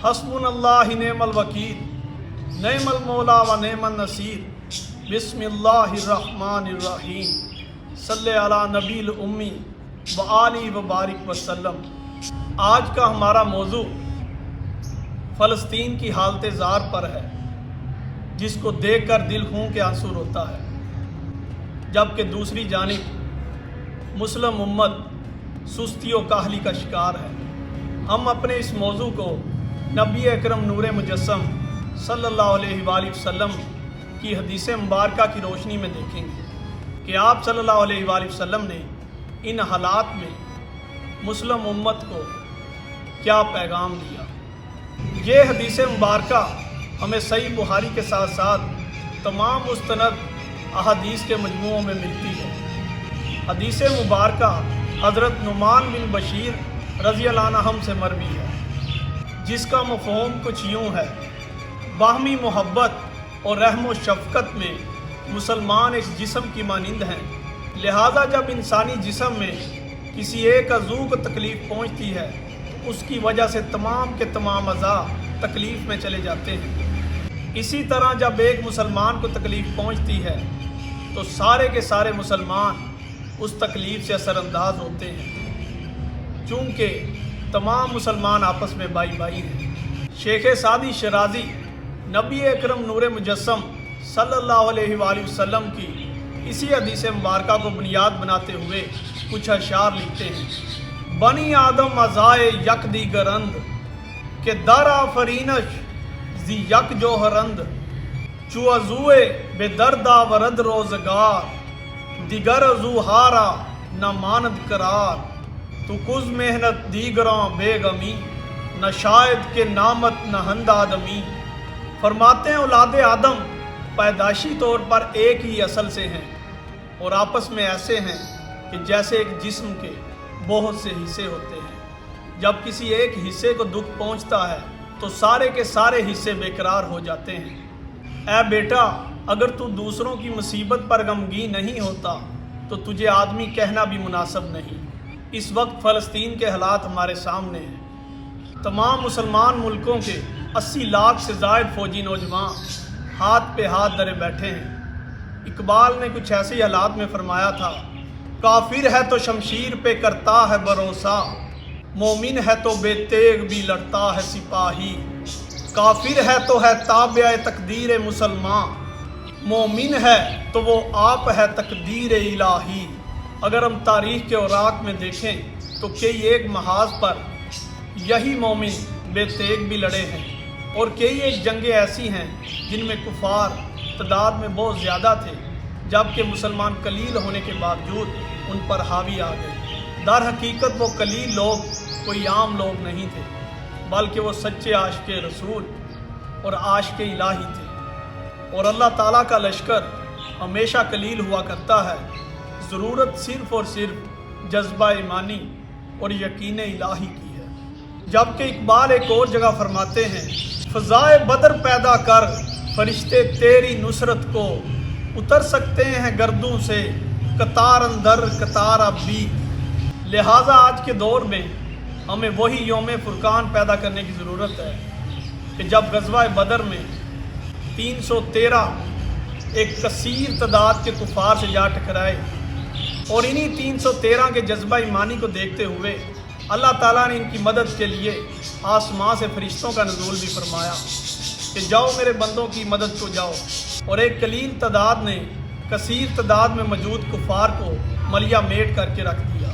حسبنا اللہ نعم الوکیل نعم المولا و نعم النصیر بسم اللہ الرحمن الرحیم صلی علی نبی الامی و آلہ و بارک وسلم۔ آج کا ہمارا موضوع فلسطین کی حالت زار پر ہے، جس کو دیکھ کر دل خون کے آنسو روتا ہے، جبکہ دوسری جانب مسلم امت سستی و کاہلی کا شکار ہے۔ ہم اپنے اس موضوع کو نبی اکرم نور مجسم صلی اللہ علیہ وآلہ وسلم کی حدیث مبارکہ کی روشنی میں دیکھیں گے کہ آپ صلی اللہ علیہ وآلہ وسلم نے ان حالات میں مسلم امت کو کیا پیغام دیا۔ یہ حدیث مبارکہ ہمیں صحیح بخاری کے ساتھ ساتھ تمام مستند احادیث کے مجموعوں میں ملتی ہے۔ حدیث مبارکہ حضرت نعمان بن بشیر رضی اللہ عنہ سے مروی ہے، جس کا مفہوم کچھ یوں ہے: باہمی محبت اور رحم و شفقت میں مسلمان ایک جسم کی مانند ہیں، لہٰذا جب انسانی جسم میں کسی ایک عضو کو تکلیف پہنچتی ہے تو اس کی وجہ سے تمام کے تمام اعضاء تکلیف میں چلے جاتے ہیں۔ اسی طرح جب ایک مسلمان کو تکلیف پہنچتی ہے تو سارے کے سارے مسلمان اس تکلیف سے اثر انداز ہوتے ہیں، چونکہ تمام مسلمان آپس میں بائی بائی ہیں۔ شیخ سعدی شرازی نبی اکرم نور مجسم صلی اللہ علیہ وآلہ وسلم کی اسی حدیث مبارکہ کو بنیاد بناتے ہوئے کچھ اشعار لکھتے ہیں: بنی آدم ازائے یک دیگرند کہ در آفرینش زی یک جوہرند، چو عضوے بے درد آورد روزگار، دیگر عضو ہارا نہ ماند قرار، تو کز محنت دیگراں بے غمی، نہ شاید کہ نامت نہ ہند آدمی۔ فرماتے ہیں اولاد آدم پیدائشی طور پر ایک ہی اصل سے ہیں اور آپس میں ایسے ہیں کہ جیسے ایک جسم کے بہت سے حصے ہوتے ہیں۔ جب کسی ایک حصے کو دکھ پہنچتا ہے تو سارے کے سارے حصے بے قرار ہو جاتے ہیں۔ اے بیٹا، اگر تو دوسروں کی مصیبت پر غمگین نہیں ہوتا تو تجھے آدمی کہنا بھی مناسب نہیں۔ اس وقت فلسطین کے حالات ہمارے سامنے ہیں۔ تمام مسلمان ملکوں کے 80 لاکھ سے زائد فوجی نوجوان ہاتھ پہ ہاتھ دھرے بیٹھے ہیں۔ اقبال نے کچھ ایسے حالات میں فرمایا تھا: کافر ہے تو شمشیر پہ کرتا ہے بھروسہ، مومن ہے تو بے تیغ بھی لڑتا ہے سپاہی۔ کافر ہے تو ہے تابع تقدیر مسلمان، مومن ہے تو وہ آپ ہے تقدیر الہی۔ اگر ہم تاریخ کے اوراق میں دیکھیں تو کئی ایک محاذ پر یہی مومن بے تیغ بھی لڑے ہیں، اور کئی ایک جنگیں ایسی ہیں جن میں کفار تعداد میں بہت زیادہ تھے، جبکہ مسلمان قلیل ہونے کے باوجود ان پر حاوی آ گئے۔ در حقیقت وہ قلیل لوگ کوئی عام لوگ نہیں تھے، بلکہ وہ سچے عاشق رسول اور عاشق الہی تھے، اور اللہ تعالیٰ کا لشکر ہمیشہ قلیل ہوا کرتا ہے۔ ضرورت صرف اور صرف جذبہ ایمانی اور یقین الہی کی ہے۔ جبکہ اقبال ایک اور جگہ فرماتے ہیں: فضائے بدر پیدا کر فرشتے تیری نصرت کو، اتر سکتے ہیں گردوں سے قطار اندر قطار اب بھی۔ لہٰذا آج کے دور میں ہمیں وہی یوم فرقان پیدا کرنے کی ضرورت ہے کہ جب غزوہ بدر میں 313 ایک کثیر تعداد کے کفار سے جا ٹکرائے، اور انہی 313 کے جذبہ ایمانی کو دیکھتے ہوئے اللہ تعالیٰ نے ان کی مدد کے لیے آسمان سے فرشتوں کا نزول بھی فرمایا کہ جاؤ میرے بندوں کی مدد کو جاؤ، اور ایک قلیل تعداد نے کثیر تعداد میں موجود کفار کو ملیہ میٹ کر کے رکھ دیا۔